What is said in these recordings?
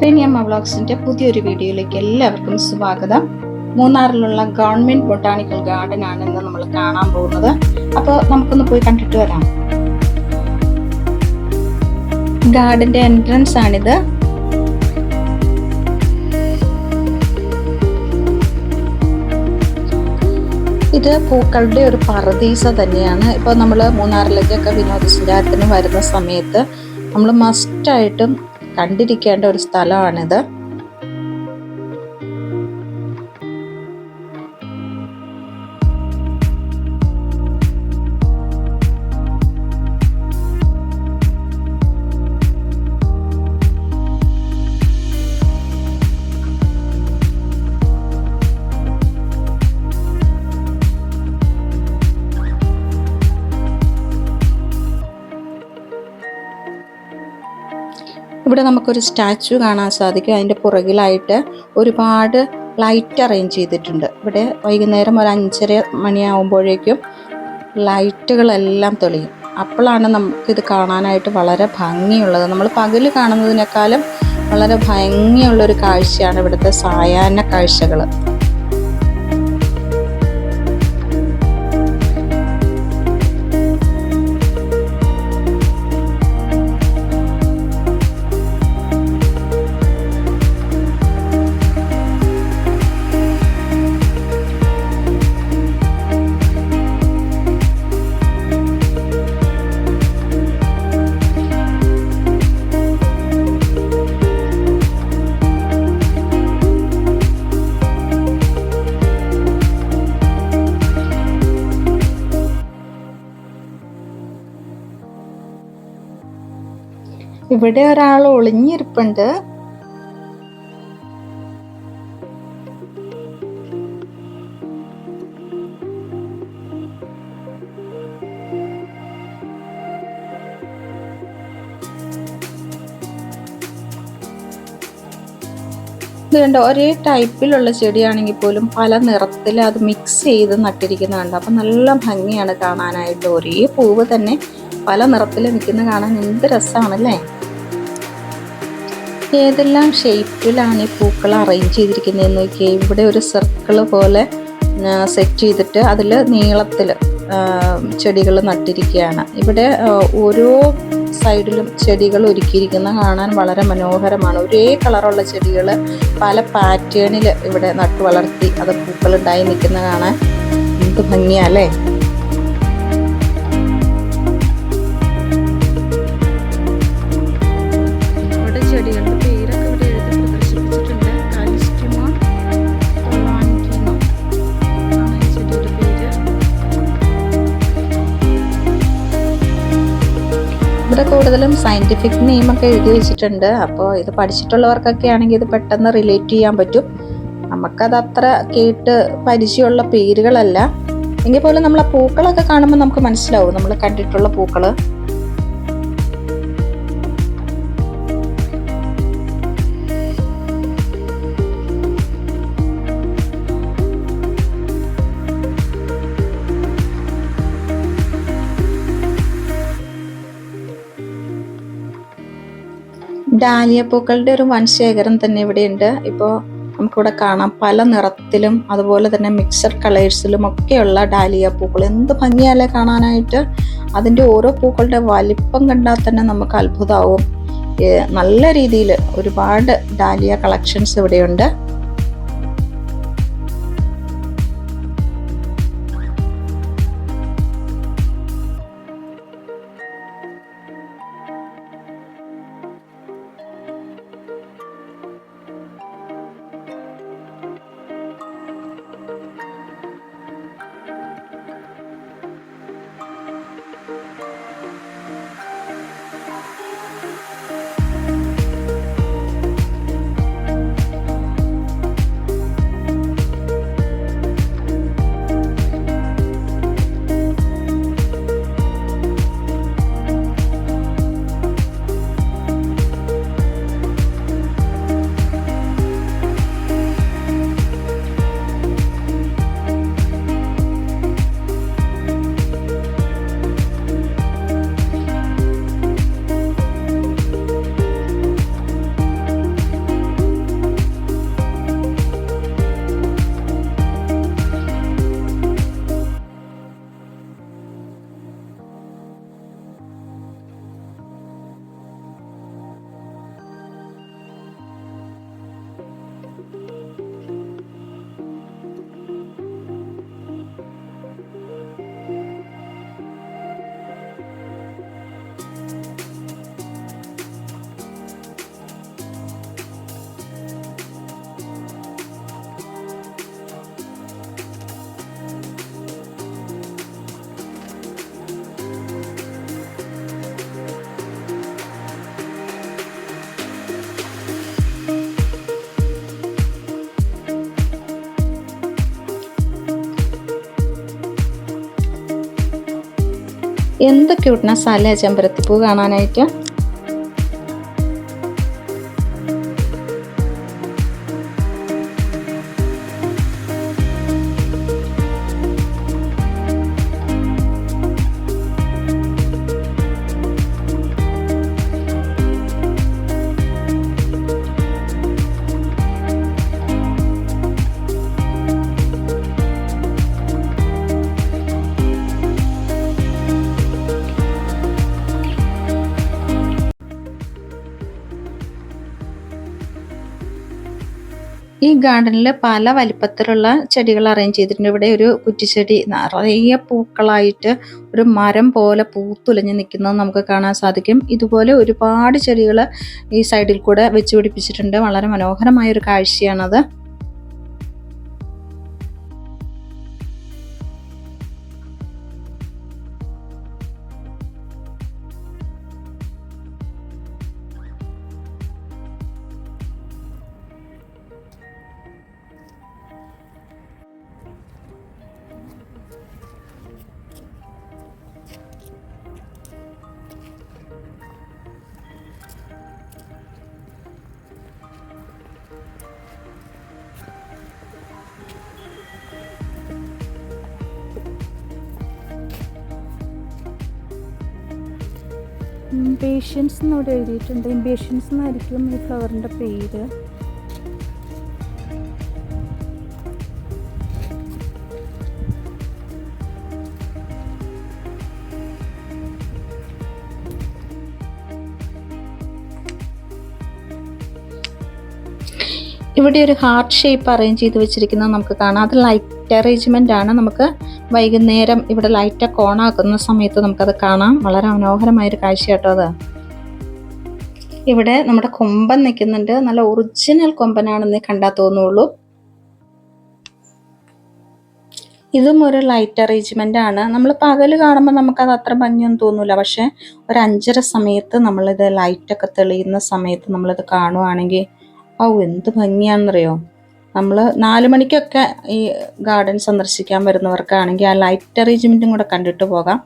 റേനിയമ്മ വ്ളോഗ്സിന്റെ പുതിയൊരു വീഡിയോയിലേക്ക് എല്ലാവർക്കും സ്വാഗതം. മൂന്നാറിലുള്ള ഗവൺമെന്റ് ബൊട്ടാണിക്കൽ ഗാർഡൻ ആണ് ഇന്ന് നമ്മൾ കാണാൻ പോകുന്നത്. അപ്പോൾ നമുക്കൊന്ന് പോയി കണ്ടിട്ട് വരാം. ഗാർഡന്റെ എൻട്രൻസ് ആണിത്. ഇത് പൂക്കളുടെ ഒരു പറദീസ തന്നെയാണ്. ഇപ്പോൾ നമ്മൾ മൂന്നാറിലേക്കൊക്കെ വിനോദസഞ്ചാരത്തിന് വരുന്ന സമയത്ത് നമ്മൾ മസ്റ്റായിട്ടും കണ്ടിരിക്കേണ്ട ഒരു സ്ഥലമാണിത്. ഇവിടെ നമുക്കൊരു സ്റ്റാച്ചു കാണാൻ സാധിക്കും. അതിൻ്റെ പുറകിലായിട്ട് ഒരുപാട് ലൈറ്റ് അറേഞ്ച് ചെയ്തിട്ടുണ്ട്. ഇവിടെ വൈകുന്നേരം ഒരു 5:30 മണിയാവുമ്പോഴേക്കും ലൈറ്റുകളെല്ലാം തെളിയും. അപ്പോഴാണ് നമുക്കിത് കാണാനായിട്ട് വളരെ ഭംഗിയുള്ളത്. നമ്മൾ പകൽ കാണുന്നതിനേക്കാളും വളരെ ഭംഗിയുള്ളൊരു കാഴ്ചയാണ് ഇവിടുത്തെ സായാഹ്ന കാഴ്ചകൾ. ഇവിടെ ഒരാൾ ഒളിഞ്ഞിരിപ്പുണ്ട്. ഇത് കണ്ടോ, ഒരേ ടൈപ്പിലുള്ള ചെടിയാണെങ്കിൽ പോലും പല നിറത്തിൽ അത് മിക്സ് ചെയ്ത് നട്ടിരിക്കുന്നുണ്ട്. അപ്പം നല്ല ഭംഗിയാണ് കാണാനായിട്ട്. ഒരേ പൂവ് തന്നെ പല നിറത്തിൽ നിൽക്കുന്ന കാണാൻ എന്ത് രസമാണല്ലേ. ഏതെല്ലാം ഷേപ്പിലാണ് ഈ പൂക്കൾ അറേഞ്ച് ചെയ്തിരിക്കുന്നതെന്ന് നോക്കിയാൽ. ഇവിടെ ഒരു സർക്കിൾ പോലെ സെറ്റ് ചെയ്തിട്ട് അതിൽ നീളത്തിൽ ചെടികൾ നട്ടിരിക്കുകയാണ്. ഇവിടെ ഓരോ സൈഡിലും ചെടികൾ ഒരുക്കിയിരിക്കുന്ന കാണാൻ വളരെ മനോഹരമാണ്. ഒരേ കളറുള്ള ചെടികൾ പല പാറ്റേണിൽ ഇവിടെ നട്ടു വളർത്തി അത് പൂക്കളുണ്ടായി നിൽക്കുന്ന കാണാൻ എന്ത് ഭംഗിയല്ലേ. ഇവിടെ കൂടുതലും സയൻറ്റിഫിക് നെയിമൊക്കെ എഴുതി വെച്ചിട്ടുണ്ട്. അപ്പോൾ ഇത് പഠിച്ചിട്ടുള്ളവർക്കൊക്കെ ആണെങ്കിൽ ഇത് പെട്ടെന്ന് റിലേറ്റ് ചെയ്യാൻ പറ്റും. നമുക്കത് അത്ര കേട്ട് പരിചയമുള്ള പേരുകളല്ല എങ്കിൽ പോലും നമ്മൾ ആ പൂക്കളൊക്കെ കാണുമ്പോൾ നമുക്ക് മനസ്സിലാവും നമ്മൾ കണ്ടിട്ടുള്ള പൂക്കൾ. ഡാലിയ പൂക്കളുടെ ഒരു വൻ ശേഖരം തന്നെ ഇവിടെയുണ്ട്. ഇപ്പോൾ നമുക്കിവിടെ കാണാം പല നിറത്തിലും അതുപോലെ തന്നെ മിക്സഡ് കളേഴ്സിലും ഒക്കെയുള്ള ഡാലിയ പൂക്കൾ. എന്ത് ഭംഗിയല്ലേ കാണാനായിട്ട്. അതിൻ്റെ ഓരോ പൂക്കളുടെ വലിപ്പം കണ്ടാൽ തന്നെ നമുക്ക് അത്ഭുതമാവും. നല്ല രീതിയിൽ ഒരുപാട് ഡാലിയ കളക്ഷൻസ് ഇവിടെയുണ്ട്. എന്ത് ക്യൂട്ട്നെസ് അല്ലേ ചെമ്പരത്തിപ്പൂ കാണാനായിട്ട്. ഈ ഗാർഡനിൽ പല വലിപ്പത്തിലുള്ള ചെടികൾ അറേഞ്ച് ചെയ്തിട്ടുണ്ട്. ഇവിടെ ഒരു കുറ്റിച്ചെടി നിറയെ പൂക്കളായിട്ട് ഒരു മരം പോലെ പൂത്തുലഞ്ഞ് നിൽക്കുന്നത് നമുക്ക് കാണാൻ സാധിക്കും. ഇതുപോലെ ഒരുപാട് ചെടികൾ ഈ സൈഡിൽ കൂടെ വെച്ച് പിടിപ്പിച്ചിട്ടുണ്ട്. വളരെ മനോഹരമായ ഒരു കാഴ്ചയാണത്. ഇംപേഷ്യൻസ് എന്നോട് എഴുതിയിട്ടുണ്ട്. ഇംപേഷ്യൻസ് എന്നായിരിക്കും ഈ ഫ്ലവറിൻ്റെ പേര്. ഇവിടെ ഒരു ഹാർട്ട് ഷേപ്പ് അറേഞ്ച് ചെയ്ത് വെച്ചിരിക്കുന്നത് നമുക്ക് കാണാം. അത് ലൈറ്റ് അറേഞ്ച്മെൻ്റ് ആണ്. നമുക്ക് വൈകുന്നേരം ഇവിടെ ലൈറ്റൊക്കെ ഓൺ ആക്കുന്ന സമയത്ത് നമുക്കത് കാണാം. വളരെ മനോഹരമായൊരു കാഴ്ച കേട്ടോ അത്. ഇവിടെ നമ്മുടെ കൊമ്പൻ നിൽക്കുന്നുണ്ട്. നല്ല ഒറിജിനൽ കൊമ്പനാണെന്ന് കണ്ടാൽ തോന്നുള്ളൂ. ഇതും ഒരു ലൈറ്റ് അറേഞ്ച്മെൻ്റ് ആണ്. നമ്മൾ പകൽ കാണുമ്പോൾ നമുക്കത് അത്ര ഭംഗിയൊന്നും തോന്നില്ല. പക്ഷേ ഒരു 5:30 സമയത്ത് നമ്മളിത് ലൈറ്റൊക്കെ തെളിയുന്ന സമയത്ത് നമ്മളിത് കാണുവാണെങ്കിൽ എന്ത് ഭംഗിയാണെന്നറിയോ. നമ്മൾ 4 മണിക്കൊക്കെ ഈ ഗാർഡൻ സന്ദർശിക്കാൻ വരുന്നവർക്കാണെങ്കിൽ ആ ലൈറ്റ് അറേഞ്ച്മെൻറ്റും കൂടെ കണ്ടിട്ട് പോകാം.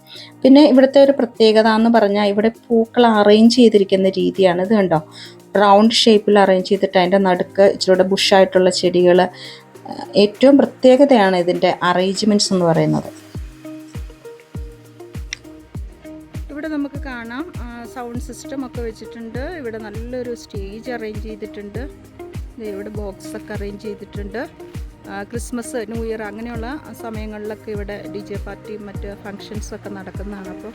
പിന്നെ ഇവിടുത്തെ ഒരു പ്രത്യേകത എന്ന് പറഞ്ഞാൽ ഇവിടെ പൂക്കൾ അറേഞ്ച് ചെയ്തിരിക്കുന്ന രീതിയാണ്. ഇത് കണ്ടോ, റൗണ്ട് ഷേപ്പിൽ അറേഞ്ച് ചെയ്തിട്ട് അതിൻ്റെ നടുക്ക് ഇച്ചിരി ബുഷായിട്ടുള്ള ചെടികൾ. ഏറ്റവും പ്രത്യേകതയാണ് ഇതിൻ്റെ അറേഞ്ച്മെൻറ്റ്സ് എന്ന് പറയുന്നത്. ഇവിടെ നമുക്ക് കാണാം സൗണ്ട് സിസ്റ്റം ഒക്കെ വെച്ചിട്ടുണ്ട്. ഇവിടെ നല്ലൊരു സ്റ്റേജ് അറേഞ്ച് ചെയ്തിട്ടുണ്ട്. ഇവിടെ ബോക്സൊക്കെ അറേഞ്ച് ചെയ്തിട്ടുണ്ട്. ക്രിസ്മസ്, ന്യൂ ഇയർ അങ്ങനെയുള്ള സമയങ്ങളിലൊക്കെ ഇവിടെ DJ പാർട്ടിയും മറ്റ് ഫങ്ഷൻസൊക്കെ നടക്കുന്നതാണ്. അപ്പോൾ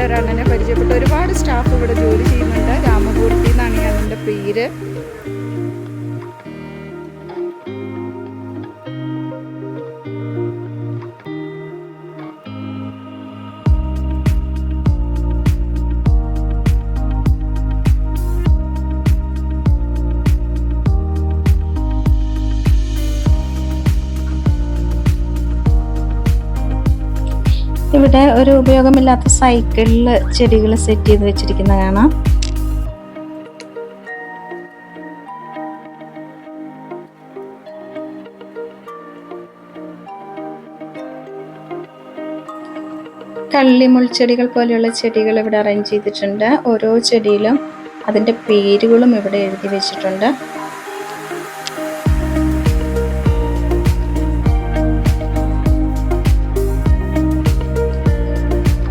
ഒരാളെന്നെ പരിചയപ്പെട്ടു. ഒരുപാട് സ്റ്റാഫ് ഇവിടെ ജോലി ചെയ്യുന്നുണ്ട്. രാമമൂർത്തി എന്നാണ് അതിൻ്റെ പേര്. ഇവിടെ ഒരു ഉപയോഗമില്ലാത്ത സൈക്കിളിൽ ചെടികൾ സെറ്റ് ചെയ്ത് വെച്ചിരിക്കുന്ന കാണാം. കള്ളിമുൾച്ചെടികൾ പോലെയുള്ള ചെടികൾ ഇവിടെ അറേഞ്ച് ചെയ്തിട്ടുണ്ട്. ഓരോ ചെടിയിലും അതിൻ്റെ പേരുകളും ഇവിടെ എഴുതി വെച്ചിട്ടുണ്ട്.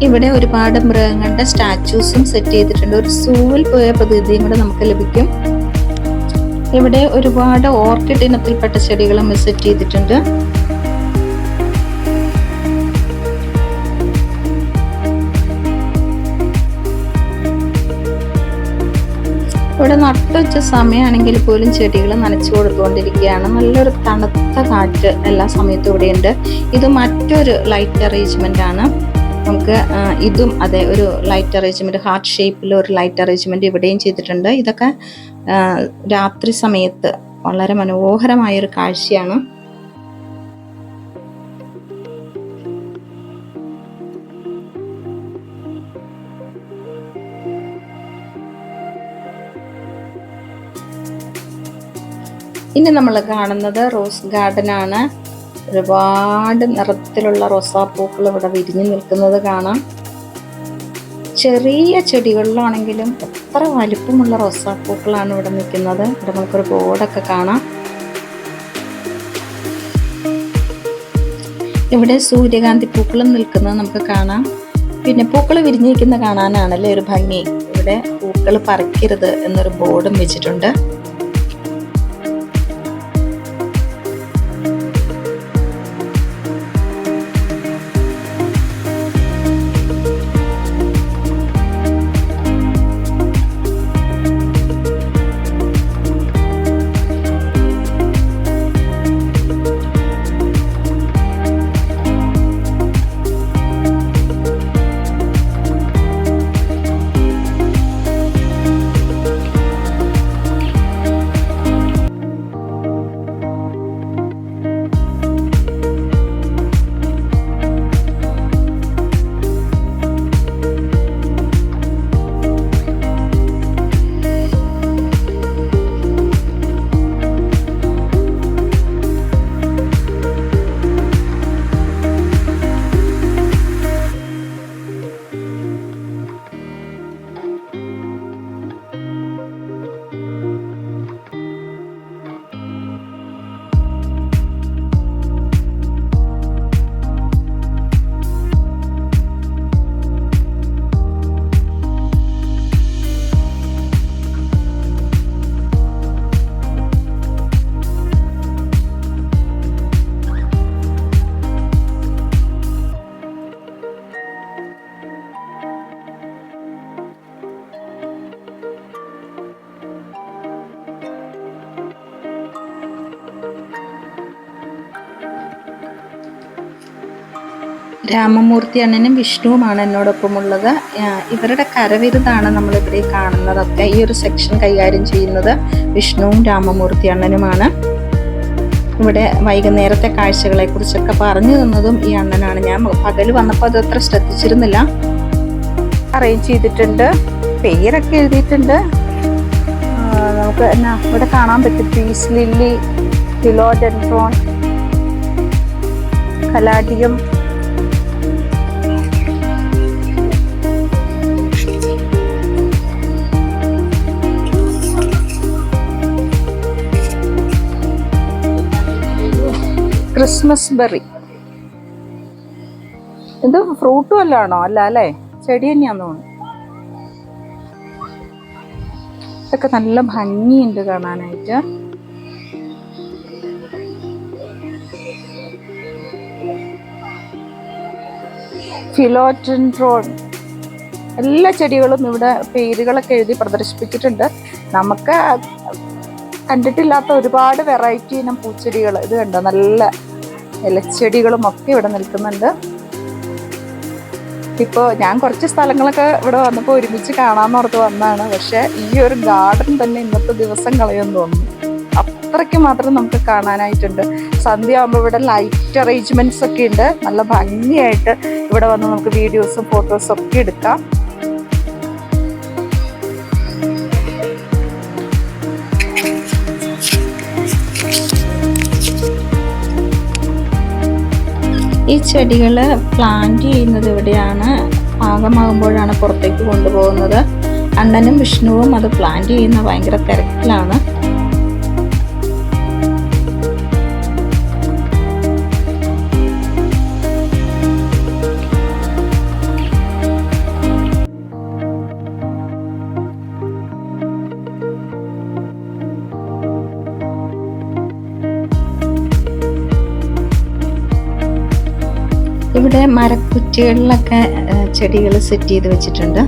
ഇവിടെ ഒരുപാട് മൃഗങ്ങളുടെ സ്റ്റാച്യൂസും സെറ്റ് ചെയ്തിട്ടുണ്ട്. ഒരു സൂവിൽ പോയ പ്രതീതിയും കൂടെ നമുക്ക് ലഭിക്കും. ഇവിടെ ഒരുപാട് ഓർക്കിഡ് ഇനത്തിൽപ്പെട്ട ചെടികളും സെറ്റ് ചെയ്തിട്ടുണ്ട്. ഇവിടെ നട്ടുവെച്ച സമയമാണെങ്കിൽ പോലും ചെടികൾ നനച്ചു കൊടുത്തുകൊണ്ടിരിക്കുകയാണ്. നല്ലൊരു തണുത്ത കാറ്റ് എല്ലാ സമയത്തും ഇവിടെയുണ്ട്. ഇത് മറ്റൊരു ലൈറ്റ് അറേഞ്ച്മെൻ്റ് ആണ്. നമുക്ക് ഇതും അതെ, ഒരു ലൈറ്റ് അറേഞ്ച്മെൻറ്റ്, ഹാർട്ട് ഷേപ്പിൽ ഒരു ലൈറ്റ് അറേഞ്ച്മെൻറ്റ് ഇവിടെയും ചെയ്തിട്ടുണ്ട്. ഇതൊക്കെ രാത്രി സമയത്ത് വളരെ മനോഹരമായൊരു കാഴ്ചയാണ്. ഇനി നമ്മൾ കാണുന്നത് റോസ് ഗാർഡൻ ആണ്. ഒരുപാട് നിറത്തിലുള്ള റോസാപ്പൂക്കൾ ഇവിടെ വിരിഞ്ഞു നിൽക്കുന്നത് കാണാം. ചെറിയ ചെടികളിലാണെങ്കിലും എത്ര വലിപ്പമുള്ള റോസാപ്പൂക്കളാണ് ഇവിടെ നിൽക്കുന്നത്. ഇവിടെ നമുക്കൊരു ബോർഡൊക്കെ കാണാം. ഇവിടെ സൂര്യകാന്തി പൂക്കളും നിൽക്കുന്നത് നമുക്ക് കാണാം. പിന്നെ പൂക്കൾ വിരിഞ്ഞിരിക്കുന്ന കാണാനാണല്ലേ ഒരു ഭംഗി. ഇവിടെ പൂക്കൾ പറിക്കരുത് എന്നൊരു ബോർഡും വെച്ചിട്ടുണ്ട്. രാമമൂർത്തി അണ്ണനും വിഷ്ണുവുമാണ് എന്നോടൊപ്പമുള്ളത്. ഇവരുടെ കരവിരുതാണ് നമ്മളിവിടെ കാണുന്നതൊക്കെ. ഈ ഒരു സെക്ഷൻ കൈകാര്യം ചെയ്യുന്നത് വിഷ്ണുവും രാമമൂർത്തി അണ്ണനുമാണ്. ഇവിടെ വൈകുന്നേരത്തെ കാഴ്ചകളെ കുറിച്ചൊക്കെ പറഞ്ഞു തന്നതും ഈ അണ്ണനാണ്. ഞാൻ പകൽ വന്നപ്പോൾ അതത്ര ശ്രദ്ധിച്ചിരുന്നില്ല. അറേഞ്ച് ചെയ്തിട്ടുണ്ട്, പേരൊക്കെ എഴുതിയിട്ടുണ്ട്. നമുക്ക് എന്നാ ഇവിടെ കാണാൻ പറ്റും peace lily, philodendron, caladium, Christmas berry. ഇത് ഫ്രൂട്ട് വല്ലതാണോ? അല്ല അല്ലേ, ചെടി തന്നെയാന്ന് തോന്നുന്നു. ഇതൊക്കെ നല്ല ഭംഗിയുണ്ട് കാണാനായിട്ട്. ഫിലോഡെൻഡ്രോൺ, എല്ലാ ചെടികളും ഇവിടെ പേരുകളൊക്കെ എഴുതി പ്രദർശിപ്പിച്ചിട്ടുണ്ട്. നമുക്ക് കണ്ടിട്ടില്ലാത്ത ഒരുപാട് വെറൈറ്റി ഇനം പൂച്ചെടികൾ. ഇത് കണ്ടോ, നല്ല ഇലച്ചെടികളും ഒക്കെ ഇവിടെ നിൽക്കുന്നുണ്ട്. ഇപ്പോൾ ഞാൻ കുറച്ച് സ്ഥലങ്ങളൊക്കെ ഇവിടെ വന്നപ്പോൾ ഒരുമിച്ച് കാണാമെന്നോർത്ത് വന്നതാണ്. പക്ഷേ ഈ ഒരു ഗാർഡൻ തന്നെ ഇന്നത്തെ ദിവസം കളയുമെന്ന് തോന്നുന്നു. അത്രയ്ക്ക് മാത്രം നമുക്ക് കാണാനായിട്ടുണ്ട്. സന്ധ്യ ആകുമ്പോൾ ഇവിടെ ലൈറ്റ് അറേഞ്ച്മെൻറ്റ്സ് ഒക്കെ ഉണ്ട്. നല്ല ഭംഗിയായിട്ട് ഇവിടെ വന്ന് നമുക്ക് വീഡിയോസും ഫോട്ടോസും ഒക്കെ എടുക്കാം. ഈ ചെടികൾ പ്ലാന്റ് ചെയ്യുന്നത് ഇവിടെയാണ്. പാകമാകുമ്പോഴാണ് പുറത്തേക്ക് കൊണ്ടുപോകുന്നത്. അണ്ണനും വിഷ്ണുവും അത് പ്ലാന്റ് ചെയ്യുന്ന ഭയങ്കര തിരക്കിലാണ്. ഇവിടെ മരക്കുറ്റികളിലൊക്കെ ചെടികൾ സെറ്റ് ചെയ്ത് വെച്ചിട്ടുണ്ട്.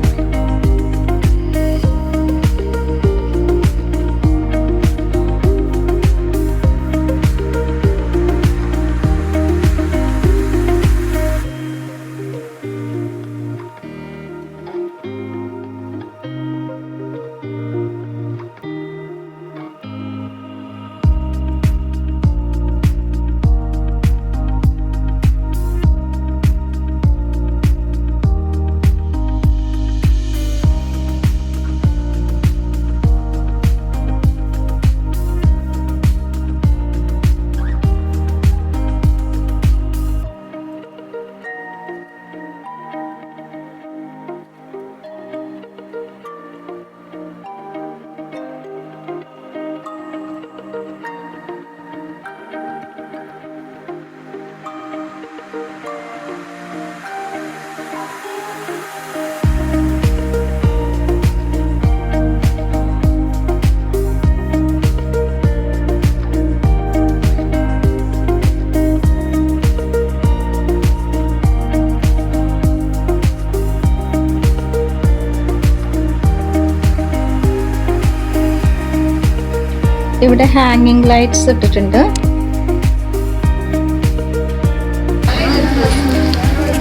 ഇവിടെ ഹാങ്ങിങ് ലൈറ്റ്സ് ഇട്ടിട്ടുണ്ട്.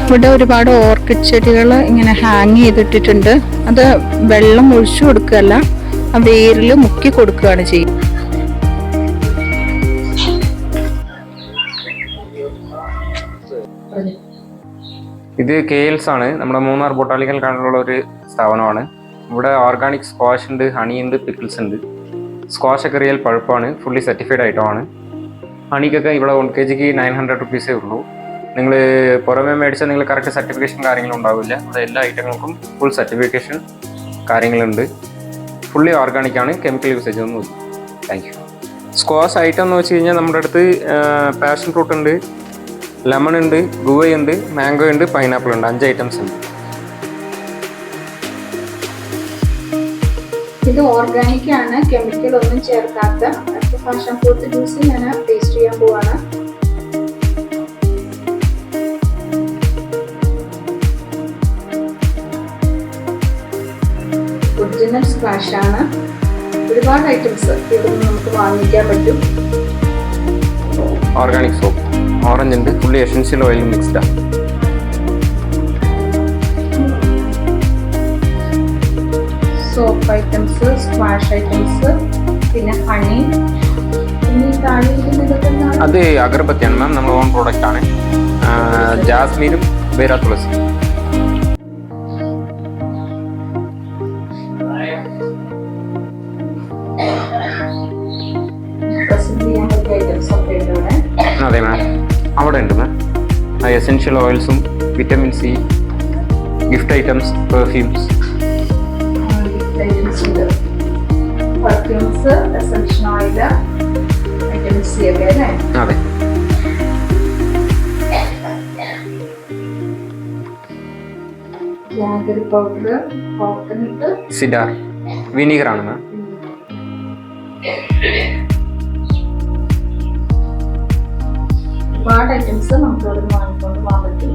ഇവിടെ ഒരുപാട് ഓർക്കിഡ് ചെടികൾ ഇങ്ങനെ ഹാങ് ചെയ്തിട്ടിട്ടുണ്ട്. അത് വെള്ളം ഒഴിച്ചു കൊടുക്കുകയല്ല, ആ വേരിൽ മുക്കി കൊടുക്കുകയാണ് ചെയ്യുന്നത്. ഇത് കെയിൽസ് ആണ്. നമ്മുടെ മൂന്നാർ ബൊട്ടാണിക്കൽ ഗാർഡനിലുള്ള ഒരു സ്ഥാപനമാണ്. ഇവിടെ ഓർഗാനിക് സ്ക്വാഷ് ഉണ്ട്, ഹണി ഉണ്ട്, പിക്കിൾസ് ഉണ്ട്. സ്ക്വാഷ് ഒക്കെ റിയൽ പഴുപ്പാണ്, ഫുള്ളി സർട്ടിഫൈഡ് ഐറ്റമാണ്. ഹണിക്കൊക്കെ ഇവിടെ 1 kg 900 rupees ഉള്ളൂ. നിങ്ങൾ പുറമേ മേടിച്ചാൽ നിങ്ങൾ കറക്റ്റ് സർട്ടിഫിക്കേഷൻ കാര്യങ്ങളും ഉണ്ടാവില്ല. ഇവിടെ എല്ലാ ഐറ്റങ്ങൾക്കും ഫുൾ സർട്ടിഫിക്കേഷൻ കാര്യങ്ങളുണ്ട്. ഫുള്ളി ഓർഗാനിക് ആണ്, കെമിക്കൽ യൂസേജ് ഒന്നുമില്ല. Thank you. സ്ക്വാഷ് ഐറ്റം എന്ന് വെച്ച് കഴിഞ്ഞാൽ നമ്മുടെ അടുത്ത് പാഷൻ ഫ്രൂട്ട് ഉണ്ട്, ലെമൺ ഉണ്ട്, ഗുവയുണ്ട്, മാംഗോ ഉണ്ട്, പൈനാപ്പിൾ ഉണ്ട്. 5 ഐറ്റംസ് ഉണ്ട്. ഇത് ഓർഗാനിക് ആണ്, കെമിക്കൽ ഒന്നും ചേർക്കാത്ത. പാഷൻ ഫ്രൂട്ട് ജ്യൂസ് ഞാൻ ടേസ്റ്റ് ചെയ്യാൻ പോവാണ്. ഒറിജിനൽ സ്ക്വാഷ് ആണ്. ഒരുപാട് ഐറ്റംസ് ഇവിടെ നമുക്ക് വാങ്ങിക്കാൻ പറ്റും. ഓർഗാനിക് സോപ്പ്, ഓറഞ്ച് ഉണ്ട്, ഫുള്ളി എസൻഷ്യൽ ഓയിൽ മിക്സ്ഡ് ആണ്. സോപ്പ് ഐറ്റംസ്, സ്ക്വാഷ് ഐറ്റംസ്, പിന്നെ ഹണി. അത് അഗർബത്തിയാണ് മാം, നമ്മുടെ ഓൺ പ്രോഡക്റ്റ് ആണ്. ജാസ്മീനും വേറെ തുളസി. അതെ മാം, അവിടെ ഉണ്ട് മാം. എസെൻഷ്യൽ ഓയിൽസും vitamin C, gift items, perfumes. Perfumes, essential oil, vitamin C ഒക്കെ അല്ലേ? അതെ. Jaggery powder, coconut, cider, vinegar ആണ് മാം. ഒരുപാട് ഐറ്റംസ് നമുക്ക് ഇവിടെ വാങ്ങിക്കൊണ്ട് പോകാൻ പറ്റും.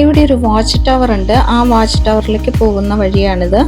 ഇവിടെ ഒരു വാച്ച് ടവർ ഉണ്ട്. ആ വാച്ച് ടവറിലേക്ക് പോകുന്ന വഴിയാണിത്.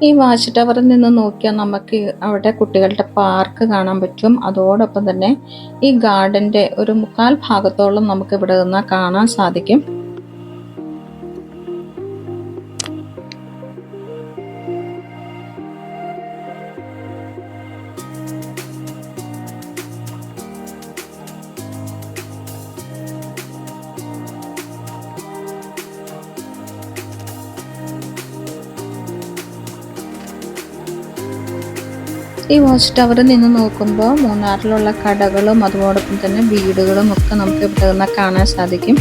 ഈ വാച്ച് ടവറിൽ നിന്ന് നോക്കിയാൽ നമുക്ക് അവിടെ കുട്ടികളുടെ പാർക്ക് കാണാൻ പറ്റും. അതോടൊപ്പം തന്നെ ഈ ഗാർഡൻ്റെ ഒരു 3/4 ഭാഗത്തോളം നമുക്ക് ഇവിടെ നിന്ന് കാണാൻ സാധിക്കും. ഈ വാച്ച് ടവറിൽ നിന്ന് നോക്കുമ്പോൾ മൂന്നാറിലുള്ള കടകളും അതോടൊപ്പം തന്നെ വീടുകളും ഒക്കെ നമുക്ക് ഇവിടെ നിന്ന് കാണാൻ സാധിക്കും.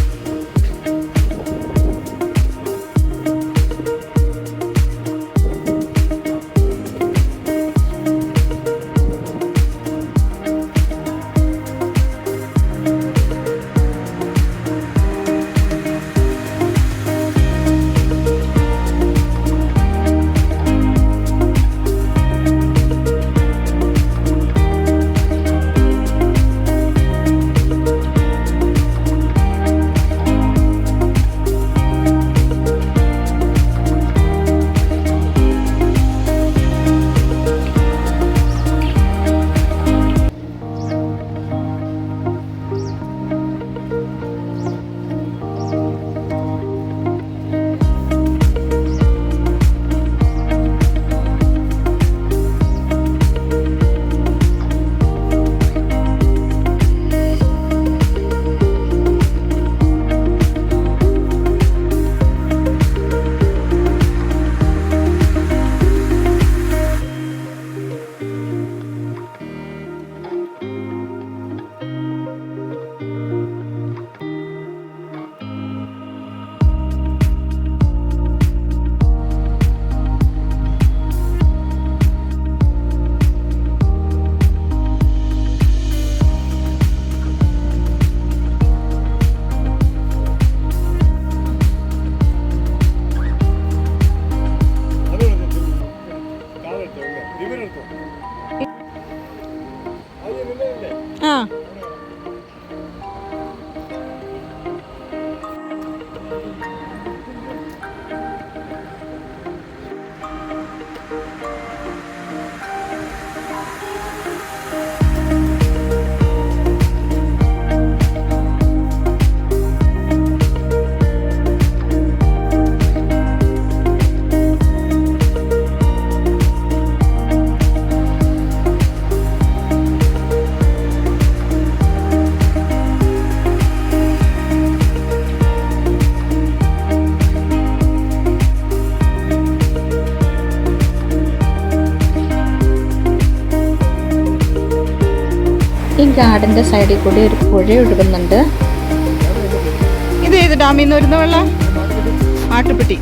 ഗാർഡൻ്റെ സൈഡിൽ കൂടി ഒരു പുഴ ഒഴുകുന്നുണ്ട്. ഇത് ഏത് ഡാമിൽ നിന്ന് വരുന്ന വെള്ളം? ആട്ടുപ്പെട്ടി.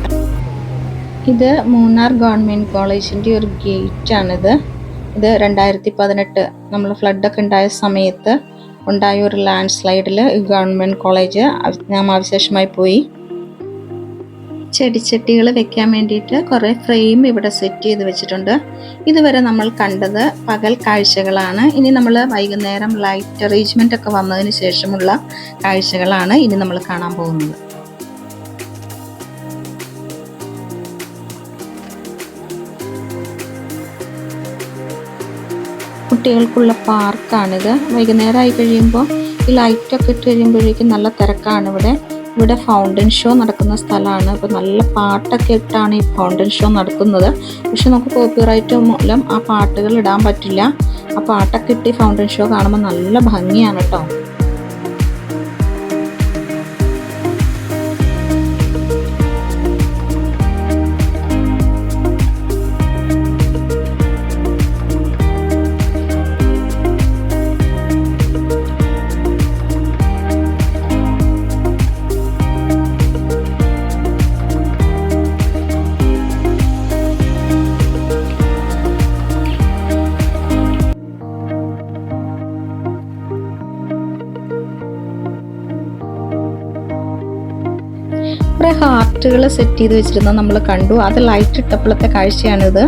ഇത് മൂന്നാർ ഗവൺമെൻറ് കോളേജിൻ്റെ ഒരു ഗേറ്റാണിത്. ഇത് 2018 നമ്മൾ ഫ്ലഡൊക്കെ ഉണ്ടായ സമയത്ത് ഉണ്ടായ ഒരു ലാൻഡ് സ്ലൈഡിൽ ഗവൺമെൻറ് കോളേജ് നാമാവശേഷമായി പോയി. ചെടിച്ചട്ടികൾ വെക്കാൻ വേണ്ടിയിട്ട് കുറേ ഫ്രെയിം ഇവിടെ സെറ്റ് ചെയ്ത് വെച്ചിട്ടുണ്ട്. ഇതുവരെ നമ്മൾ കണ്ടത് പകൽ കാഴ്ചകളാണ്. ഇനി നമ്മൾ വൈകുന്നേരം ലൈറ്റ് അറേഞ്ച്മെൻ്റ് ഒക്കെ വന്നതിന് ശേഷമുള്ള കാഴ്ചകളാണ് ഇനി നമ്മൾ കാണാൻ പോകുന്നത്. കുട്ടികൾക്കുള്ള പാർക്കാണിത്. വൈകുന്നേരം ആയി കഴിയുമ്പോൾ ഈ ലൈറ്റൊക്കെ ഇട്ട് കഴിയുമ്പോഴേക്കും നല്ല തിരക്കാണ് ഇവിടെ ഫൗണ്ടൻ ഷോ നടക്കുന്ന സ്ഥലമാണ്. അപ്പോൾ നല്ല പാട്ടൊക്കെ ഇട്ടാണ് ഈ ഫൗണ്ടൻ ഷോ നടത്തുന്നത്. പക്ഷെ നമുക്ക് കോപ്പിറൈറ്റ് മൂലം ആ പാട്ടുകൾ ഇടാൻ പറ്റില്ല. ആ പാട്ടൊക്കെ ഇട്ട് ഈ ഫൗണ്ടൻ ഷോ കാണുമ്പോൾ നല്ല ഭംഗിയാണ് കേട്ടോ. കുറേ ഹാർട്ടുകൾ സെറ്റ് ചെയ്ത് വെച്ചിരുന്നത് നമ്മൾ കണ്ടു. അത് ലൈറ്റ് ഇട്ടപ്പോഴത്തെ കാഴ്ചയാണിത്.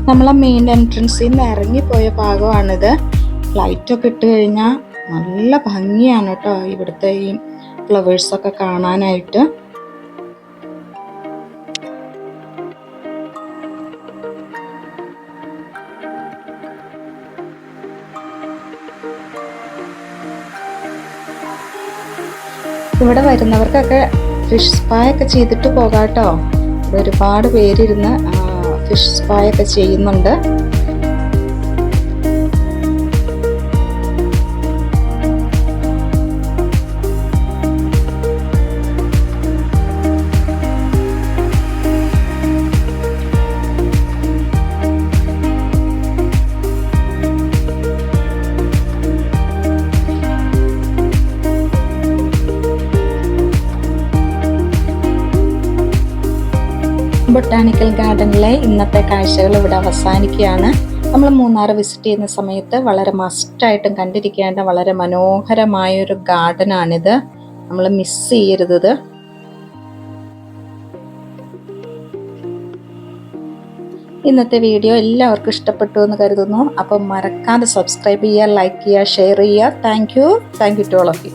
നമ്മളെ മെയിൻ എൻട്രൻസിൽ നിന്ന് ഇറങ്ങിപ്പോയ ഭാഗമാണിത്. ലൈറ്റൊക്കെ ഇട്ട് കഴിഞ്ഞാൽ നല്ല ഭംഗിയാണ് കേട്ടോ ഇവിടുത്തെ ഈ ഫ്ലവേഴ്സൊക്കെ കാണാനായിട്ട്. ഇവിടെ വരുന്നവർക്കൊക്കെ ഫിഷ് സ്പാ ഒക്കെ ചെയ്തിട്ട് പോകാം കേട്ടോ. ഇവിടെ ഒരുപാട് പേരിരുന്ന് ഫിഷ് സ്പാ ഒക്കെ ചെയ്യുന്നുണ്ട്. ബൊട്ടാണിക്കൽ ഗാർഡനിലെ ഇന്നത്തെ കാഴ്ചകൾ ഇവിടെ അവസാനിക്കുകയാണ്. നമ്മൾ മൂന്നാർ വിസിറ്റ് ചെയ്യുന്ന സമയത്ത് വളരെ മസ്റ്റായിട്ടും കണ്ടിരിക്കേണ്ട വളരെ മനോഹരമായൊരു ഗാർഡനാണിത്. നമ്മൾ മിസ് ചെയ്യരുത്. ഇന്നത്തെ വീഡിയോ എല്ലാവർക്കും ഇഷ്ടപ്പെട്ടു എന്ന് കരുതുന്നു. അപ്പം മറക്കാതെ സബ്സ്ക്രൈബ് ചെയ്യുക, ലൈക്ക് ചെയ്യുക, ഷെയർ ചെയ്യുക. Thank you to all of U.